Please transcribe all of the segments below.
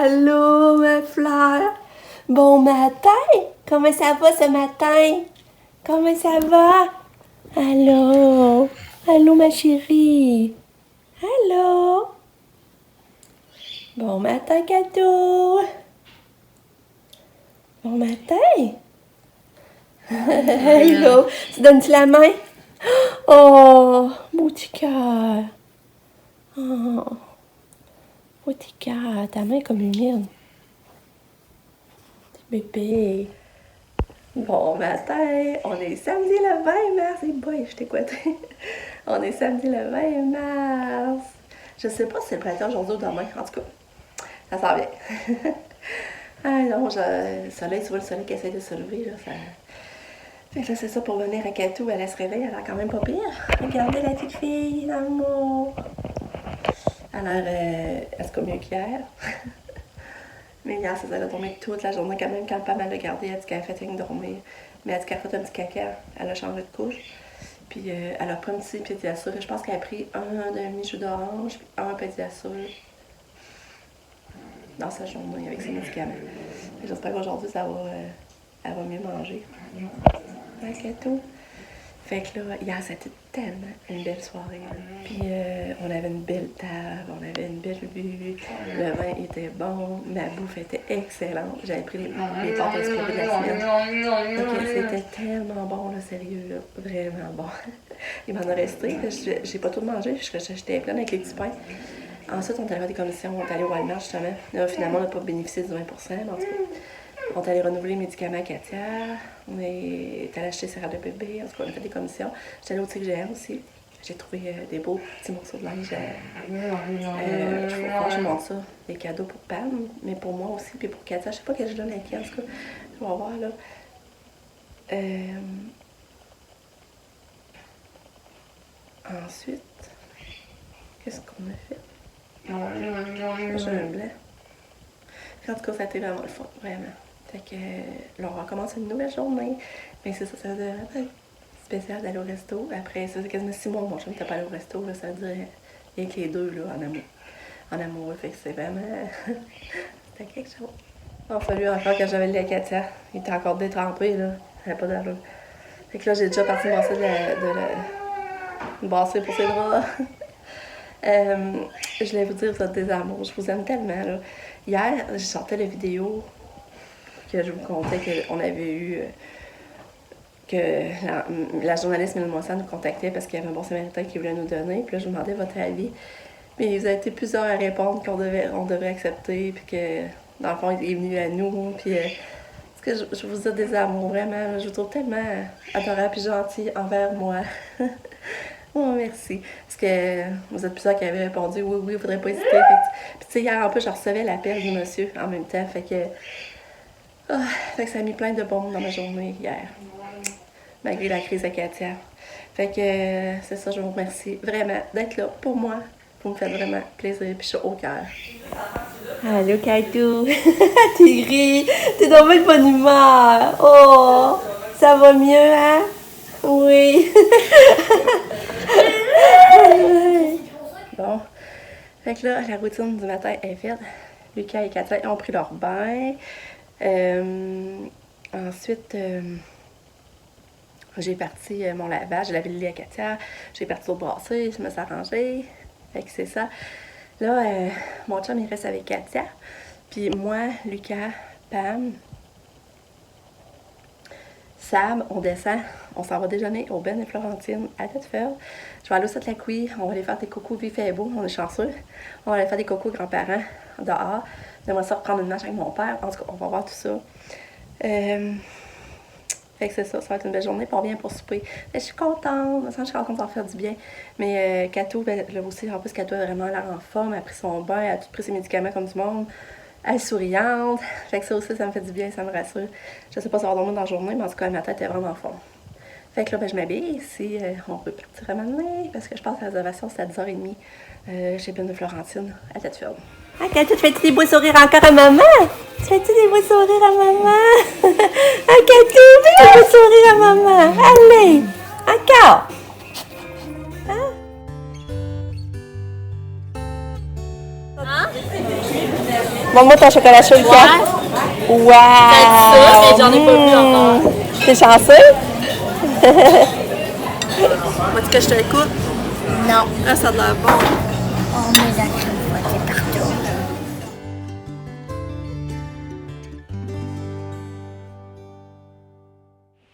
Allô, ma fleur! Bon matin! Comment ça va ce matin? Comment ça va? Allô? Allô, ma chérie? Allô? Bon matin, Cadeau! Bon matin! Hello! Tu donnes-tu la main? Oh, mon petit cœur! Oh, mon petit cœur, ta main est comme humide. Bébé! Bon matin! On est samedi le 20 mars! Et boy, je t'ai coité! On est samedi le 20 mars! Je sais pas si c'est le printemps aujourd'hui ou demain, en tout cas. Ça s'en vient. Ah non, le soleil, tu vois le soleil qui essaie de se lever, là, ça... Fait que là, c'est ça, pour venir à Catou, elle se réveille, elle a l'air quand même pas pire. Regardez la petite fille, l'amour. Elle a l'air, elle se mieux qu'hier. Mais hier, ça, elle a dormi toute la journée quand même, quand pas mal regardé, elle dit qu'elle a fait une dormir. Mais elle dit qu'elle a fait un petit caca, elle a changé de couche. Puis elle a pris un petit pédiasure, je pense qu'elle a pris un demi-jus d'orange, puis un pédiasure dans sa journée avec ses médicaments. J'espère qu'aujourd'hui, elle va mieux manger. Ok, tout. Fait que là, hier, c'était tellement une belle soirée. Puis on avait une belle table, on avait une belle vue, le vin était bon, ma bouffe était excellente. J'avais pris les pâtes inspirées de la semaine. Donc c'était tellement bon, là, sérieux, là, vraiment bon. Il m'en a resté, j'ai pas tout mangé, j'étais pleine avec les petits pains. Ensuite, on est allé voir des commissions, on est allé au Walmart justement. Là, finalement, on n'a pas bénéficié du 20%, mais en tout cas. On est allé renouveler les médicaments à Katia. On est allé acheter ses râpes de bébé. En tout cas, on a fait des commissions. J'étais allée au TGM aussi. J'ai trouvé des beaux petits morceaux de linge. Je montre ça. Des cadeaux pour Pam, mais pour moi aussi, puis pour Katia. Je sais pas que je donne à qui, en tout cas. Je vais voir, là. Ensuite, qu'est-ce qu'on a fait? J'ai un blanc. En tout cas, ça a été vraiment le fun, vraiment. Fait que là, on recommence une nouvelle journée. Mais c'est ça, ça veut dire spécial d'aller au resto. Après, ça faisait quasiment 6 mois que mon chum n'était pas allé au resto. Là, ça veut dire rien que les deux là, en amour. En amour, fait que c'est vraiment... C'était quelque chose. On fallu encore quand j'avais le lait à Katia. Il était encore détrempé, là. Il n'avait pas d'allure. Fait que là, j'ai déjà parti me basser pour ses draps. Je voulais vous dire, vous êtes des amours. Je vous aime tellement, là. Hier, j'ai sorti la vidéo que je vous contais qu'on avait eu, que la journaliste Mélanie Moissan nous contactait parce qu'il y avait un bon samaritain qui voulait nous donner. Puis là, je vous demandais votre avis. Mais il vous a été plusieurs à répondre qu'on devrait accepter, puis que, dans le fond, il est venu à nous. Puis, parce que je vous ai des amours, vraiment. Je vous trouve tellement adorable et gentil envers moi. Oh, merci. Parce que vous êtes plusieurs qui avaient répondu oui, il ne faudrait pas hésiter. Puis, tu sais, hier, en plus, je recevais l'appel du monsieur en même temps. Fait que ça a mis plein de bons dans ma journée hier. Malgré la crise à Katia. Fait que c'est ça, je vous remercie vraiment d'être là pour moi. Vous me faites vraiment plaisir, puis je suis au cœur. Allô, Katou. T'es ri. T'es dans de bonne humeur. Oh, ça va mieux, hein? Oui. Bon. Fait que là, la routine du matin est faite. Lucas et Katia ont pris leur bain. Ensuite, j'ai parti mon lavage. J'avais le lit à Katia. J'ai parti au brasser. Je me suis arrangée. Fait que c'est ça. Là, mon chum, il reste avec Katia. Puis moi, Lucas, Pam, Sam, on descend. On s'en va déjeuner au Ben et Florentine à Tête-Feuille. Je vais aller au Sat-la-Couille. On va aller faire des cocos vif et beau. On est chanceux. On va aller faire des cocos grands-parents dehors. J'aimerais ça reprendre une marche avec mon père. En tout cas, on va voir tout ça. Fait que c'est ça, ça va être une belle journée, puis on vient pour souper. Je suis contente, je suis contente d'en faire du bien. Mais Cato, là aussi, en plus, Cato a vraiment l'air en forme, elle a pris son bain, elle a tout pris ses médicaments comme du monde. Elle est souriante. Fait que ça aussi, ça me fait du bien, ça me rassure. Je sais pas si ça va dormir dans la journée, mais en tout cas, ma tête est vraiment en forme. Fait que là, je m'habille ici, on peut partir à m'amener, parce que je pense que la réservation, c'est à 10h30 chez Ben de Florentine, à Tête-Ferme. Ah, Katou, tu fais-tu des beaux sourires encore à maman? Tu fais-tu des beaux sourires à maman? Ah, Katou, fais des beaux sourires à maman. Allez, encore. Hein? Montre-moi ton chocolat chaud, Lucas. Wow! T'as dit ça, mais j'en ai pas vu encore. T'es chanceux? Veux-tu que je te l'écoute? Non. Ah, ça a l'air bon. On met la crème fouettée partout.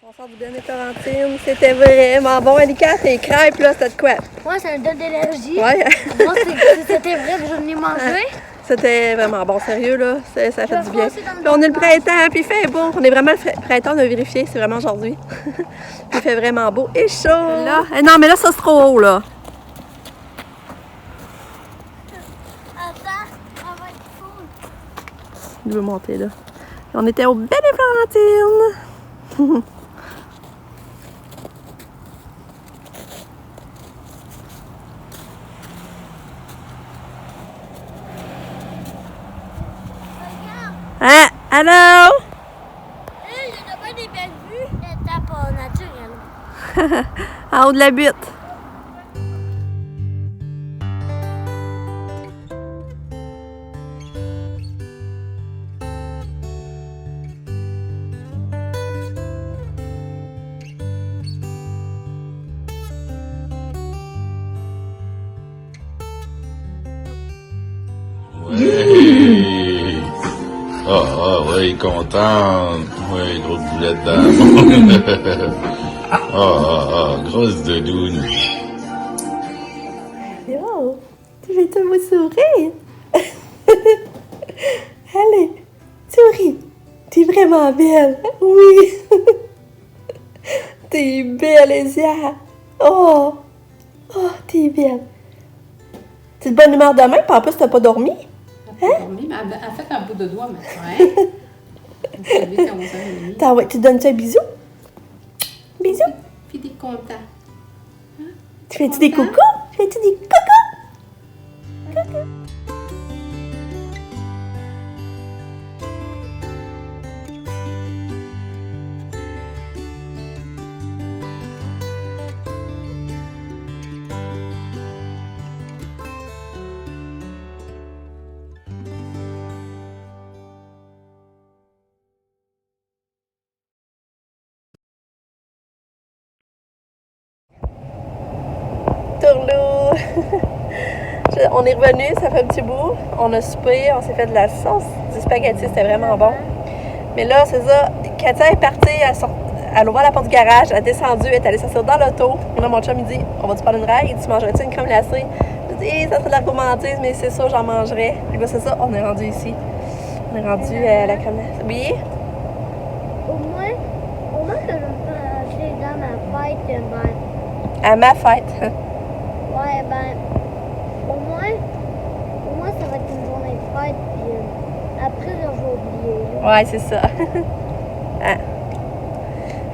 On sort du Bien et Florentine. C'était vraiment bon. Lucas, tes crêpes, là, c'était de quoi? Moi, ça me donne de l'énergie. Ouais. Moi, c'était vrai que je n'ai mangé. C'était vraiment bon, sérieux, là. Ça fait du bien. aussi dans le Puis on est le printemps, puis il fait beau. On est vraiment le printemps, on a vérifié, c'est vraiment aujourd'hui. Il fait vraiment beau et chaud. Là, non, mais là, ça, c'est trop haut, là. Attends, ça va être cool. Il veut monter, là. On était au Belle et Florentine. Hein? Allô? Il y en a pas des belles vues. L'étape naturelle. En haut de la butte. Oui. Oui, contente. Oui, grosse boulette d'amour. Grosse doudoune. Oh, tu fais un beau sourire. Allez, souris. T'es vraiment belle. Oui. T'es belle, Esia. Oh, t'es belle. T'es de bonne humeur demain, puis en plus, t'as pas dormi? Dormi, mais elle a fait un bout de doigt matin. On s'est levé à 11h30. Tu donnes-tu un bisou? Bisous. Puis t'es content. Tu fais-tu des coucous? Fais-tu des coucous? Coucou. Tourlou! On est revenu, ça fait un petit bout. On a soupé, on s'est fait de la sauce, du spaghetti, c'était vraiment bon. Mais là, c'est ça, Katia est partie, elle ouvre la porte du garage, elle est descendue, elle est allée s'asseoir dans l'auto. Et là, mon chum, il dit, on va-tu prendre une raille? Tu mangerais-tu une crème glacée? Je dis, ça serait de la gourmandise, mais c'est sûr, j'en mangerais. Puis là, c'est ça, on est rendu ici. On est rendu à la crème glacée. Oui? Au moins que je peux acheter dans ma fête, ben, À ma fête. ouais, ben, au moins ça va être une journée de fête, puis après, je vais oublier. Là. Ouais, c'est ça. Hein.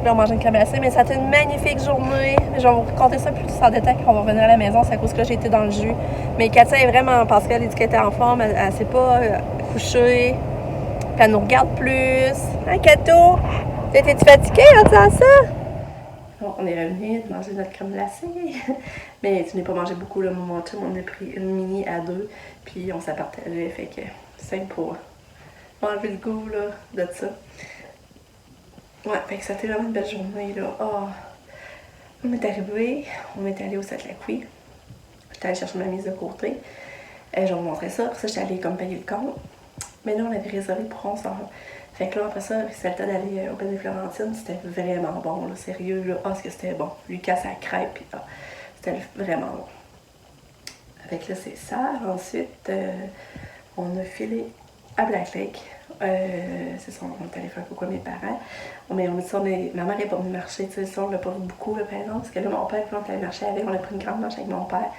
Là, on mange une crème glacée, mais ça a été une magnifique journée. Je vais vous raconter ça plus en détail quand on va revenir à la maison. C'est à cause que j'ai été dans le jus. Mais Katia est vraiment, parce qu'elle dit qu'elle était en forme, elle s'est pas couchée. Puis elle nous regarde plus. Hein, Kato? T'étais-tu fatiguée en disant ça? Bon, on est revenu de manger notre crème glacée. Mais tu n'as pas mangé beaucoup, là, mon chum. On a pris une mini à deux. Puis on s'est partagé. Fait que c'est pour enlever le goût, là, de ça. Ouais, fait que ça a été vraiment une belle journée, là. Oh. On est arrivé, on est allé au Sat-Lacouille. J'étais allée chercher ma mise de côté. Je vais vous montrer ça. Après ça, j'étais allée comme payer le compte. Mais là, on avait réservé pour 11 h. Fait que là, après ça, c'était le temps d'aller au Belle et Florentine. C'était vraiment bon, là, sérieux, là. Ah, ce que c'était bon. Lucas, sa crêpe, puis ah, c'était vraiment bon. Fait que là, c'est ça. Ensuite, on a filé à Black Lake. C'est ça, on est allé faire coucou à mes parents. Mais on ma mère n'est pas venue marcher, tu sais, ça, on l'a pas vu beaucoup, là, par exemple, parce que là, mon père, quand on allait marcher avec, on a pris une grande marche avec mon père.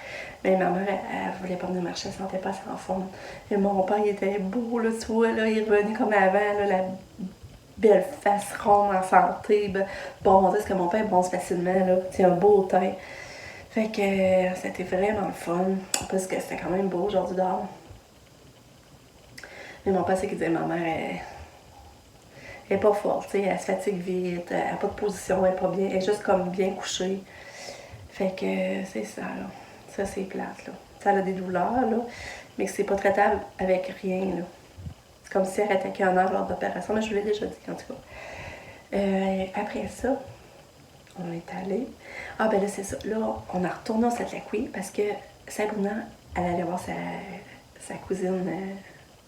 Mais ma mère, elle voulait pas venir marcher, elle sentait pas assez en forme. Et mon père, il était beau, là, tu vois, là, il est revenu comme avant, là, la belle face ronde en santé. Bon, on dit que mon père bronze facilement, là, c'est un beau teint. Fait que c'était vraiment le fun, parce que c'était quand même beau aujourd'hui dehors. Mais mon père, c'est qu'il disait, ma mère, elle est pas forte, tu sais, elle se fatigue vite, elle n'a pas de position, elle est pas bien, elle est juste comme bien couchée. Fait que c'est ça, là. Ça, c'est plate, là. Ça a des douleurs, là, mais c'est pas traitable avec rien, là. comme si elle était qu'un heure lors d'opération, mais je vous l'ai déjà dit en tout cas. Après ça, on est allé. Ah ben là c'est ça, là on a retourné au Satakoui parce que Sabrina, elle allait voir sa cousine,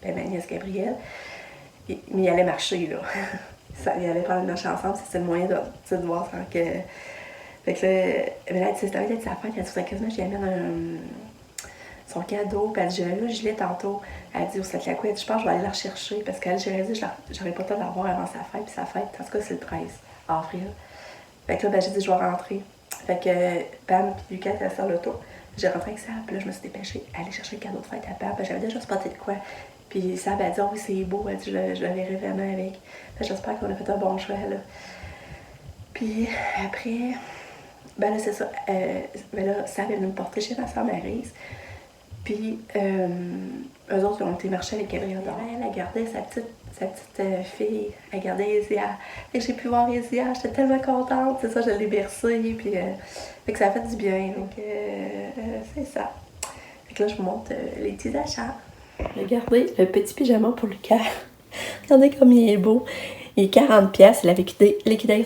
ben, ma nièce Gabrielle, mais il allait marcher là. Il allait prendre une marche ensemble, c'était le moyen de voir sans que... Fait que là, elle a dit, c'était peut-être sa fête, elle a dit, quasiment, j'y amène son cadeau, puis elle dit, là, je l'ai tantôt. Elle a dit, au Satakoui, elle dit, je pense que je vais aller la rechercher, parce qu'elle, j'aurais dit, j'aurais pas le temps de la voir avant sa fête, puis sa fête, en tout cas, c'est le 13 avril. Fait que là, ben, j'ai dit, je vais rentrer. Fait que Pam puis Lucas étaient sur l'auto. J'ai rentré avec ça, puis là, je me suis dépêchée à aller chercher le cadeau de fête à Pam. J'avais déjà spoté de quoi. Puis Sab a dit, oh oui, c'est beau. Elle dit, je la verrai vraiment avec. J'espère qu'on a fait un bon choix, là. Puis après, ben là, c'est ça. Ben là, Sab est venue me porter chez ma soeur Maryse. Puis eux autres, ils ont été marcher avec Gabrielle Doré. Elle a gardé sa petite fille. Elle gardait Isia. Et j'ai pu voir Isia. J'étais tellement contente. C'est ça, je l'ai bercée. Puis fait que ça a fait du bien. Donc, c'est ça. Fait que là, je vous montre les petits achats. Regardez le petit pyjama pour Lucas. Regardez comme il est beau. Il est 40$. Il avait liquidé 10$,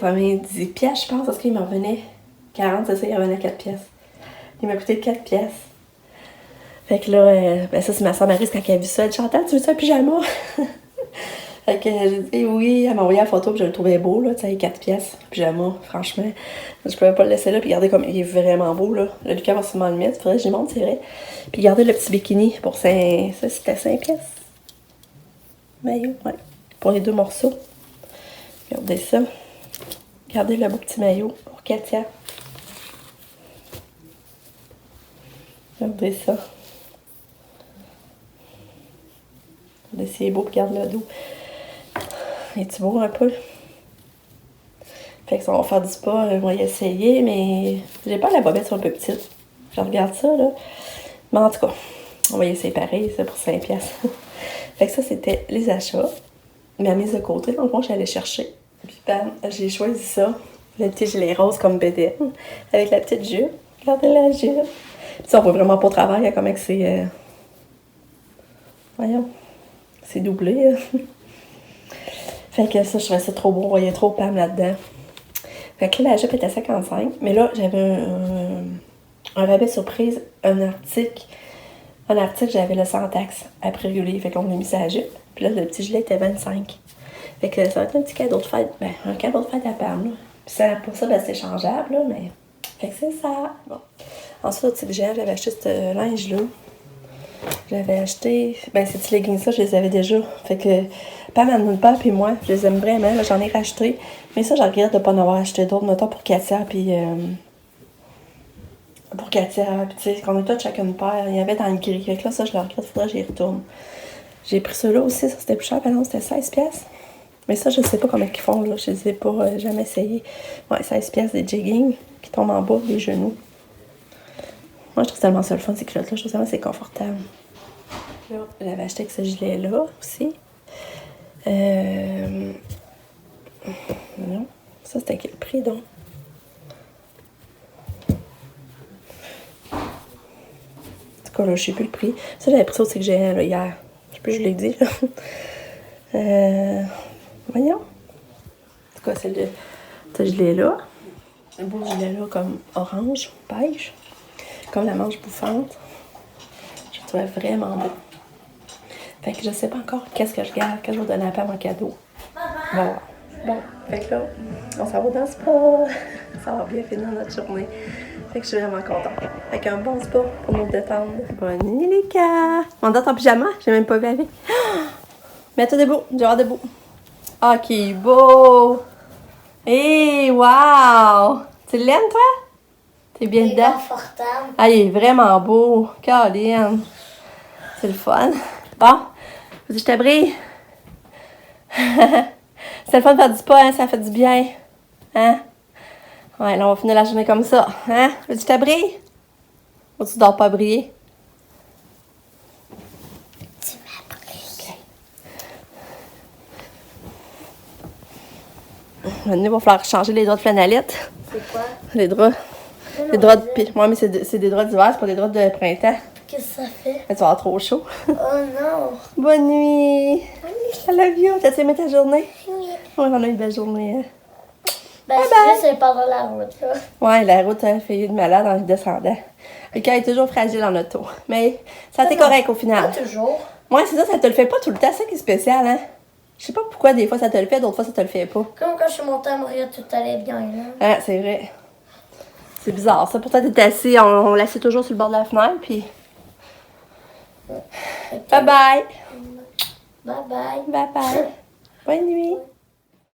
je pense, parce qu'il m'en revenait 40$, c'est ça, il en revenait 4$. Il m'a coûté 4$. Fait que là, ben ça, c'est ma soeur Maryse quand elle a vu ça. Elle dit, Chantal, tu veux ça un pyjama? Fait que j'ai dit oui. Elle m'a envoyé la photo, puis je le trouvais beau, là. Tu sais, 4$, pyjama, franchement. Je pouvais pas le laisser là, puis regardez comme il est vraiment beau, là. Le Lucas va sûrement le mettre. Faudrait que j'y monte, c'est vrai. Puis regardez le petit bikini pour 5$. Ça, c'était 5$. Maillot, ouais. Pour les 2 morceaux. Regardez ça. Regardez le beau petit maillot pour Katia. Regardez ça. Regardez, c'est beau, regarde le dos. Est-tu beau un peu? Fait que ça, on va faire du spa, on va y essayer, mais j'ai peur que la bobette soit un peu petite. Je regarde ça, là. Mais en tout cas, on va y essayer pareil, ça, pour 5$. Fait que ça, c'était les achats. Ma mise de côté, dans le fond, j'allais chercher. Puis, bam, j'ai choisi ça. Le petit gilet rose comme BD. Avec la petite jupe. Regardez la jupe. Puis ça, on voit vraiment pas au travail, comme que c'est... Voyons. C'est doublé, Fait que ça, je trouvais ça trop beau. On voyait trop Pam là-dedans. Fait que là, la jupe était à 55. Mais là, j'avais un rabais surprise. Un article, j'avais le sans taxe à prix régulier. Fait qu'on a mis ça à la jupe. Puis là, le petit gilet était 25. Fait que ça va être un petit cadeau de fête. Ben, un cadeau de fête à Pam, là. Puis ça, pour ça, ben, c'est changeable, là, mais... Fait que c'est ça. Bon. Ensuite, au type GL, j'avais acheté ce linge-là. J'avais acheté... Ben, ces petits leggings-là, je les avais déjà. Fait que Pam, mon père puis moi, je les aime vraiment. Là, j'en ai racheté. Mais ça, je regrette de ne pas en avoir acheté d'autres. Mettons pour Katia, puis... Pour Katia, puis tu sais, qu'on a tous chacun une paire. Il y avait dans le gris. Fait que là, ça, je le regrette. Faudrait que j'y retourne. J'ai pris ceux-là aussi. Ça, c'était plus cher. Non, c'était 16$. Mais ça, je sais pas comment ils font, là. Je les ai pas jamais essayé. Ouais, 16$ des jeggings qui tombent en bas des genoux. Moi, je trouve tellement ça le fun, ces culottes-là. Je trouve tellement c'est confortable. Là, j'avais acheté avec ce gilet-là aussi. Non. Ça, c'était quel prix, donc? En tout cas, là, je sais plus le prix. Ça, j'avais pris ça aussi que j'ai là, hier. Je sais plus, je l'ai dit, là. Voyons. En tout cas, c'est ce gilet-là. Un beau gilet-là comme orange, beige. Comme la manche bouffante. Je le trouvais vraiment beau. Fait que je sais pas encore qu'est-ce que je garde, que je vais donner à Pam en cadeau. Bon. Fait que là, on s'en va dans le spa. Ça va bien finir notre journée. Fait que je suis vraiment contente. Fait qu'un bon spa pour nous détendre. Bonne nuit les gars. On dort en pyjama? J'ai même pas vu avec. Mets-toi debout. Genre debout. Ah, qui beau! Hé, wow! Tu l'aimes, toi? T'es bien dedans? Confortable. Ah, il est vraiment beau. Caroline. C'est le fun. Bon, veux-tu que je t'abrille? C'est le fun de faire du spa, hein? Ça fait du bien. Hein? Ouais, là, on va finir la journée comme ça. Hein? Veux-tu que je t'abrille? Ou tu dors pas briller? Tu m'as pris. Maintenant, il va falloir changer les draps de flanellette. C'est quoi? Les draps. Les draps de... Moi, mais c'est des draps d'hiver, c'est pas des draps de printemps. Qu'est-ce que ça fait? Tu vas avoir trop chaud. Oh non! Bonne nuit! Bonne nuit. I love you. T'as aimé ta journée? Oui. Oui, on a eu une belle journée. Hein? Ben, Bye c'est juste c'est pendant la route, là. Ouais, la route a fait de malade en descendant. Le cœur est toujours fragile en auto. Mais ça a été correct au Pas final. toujours. Ouais, c'est ça te le fait pas tout le temps. C'est ça qui est spécial, hein? Je sais pas pourquoi des fois ça te le fait, d'autres fois ça te le fait pas. Comme quand je suis montée à Montréal, tout allait bien, là. Ah, c'est vrai. C'est bizarre, ça. Pourtant, t'es assis, on l'assied toujours sur le bord de la fenêtre, puis... Bye bye! Bye bye. Bye bye! Bonne nuit!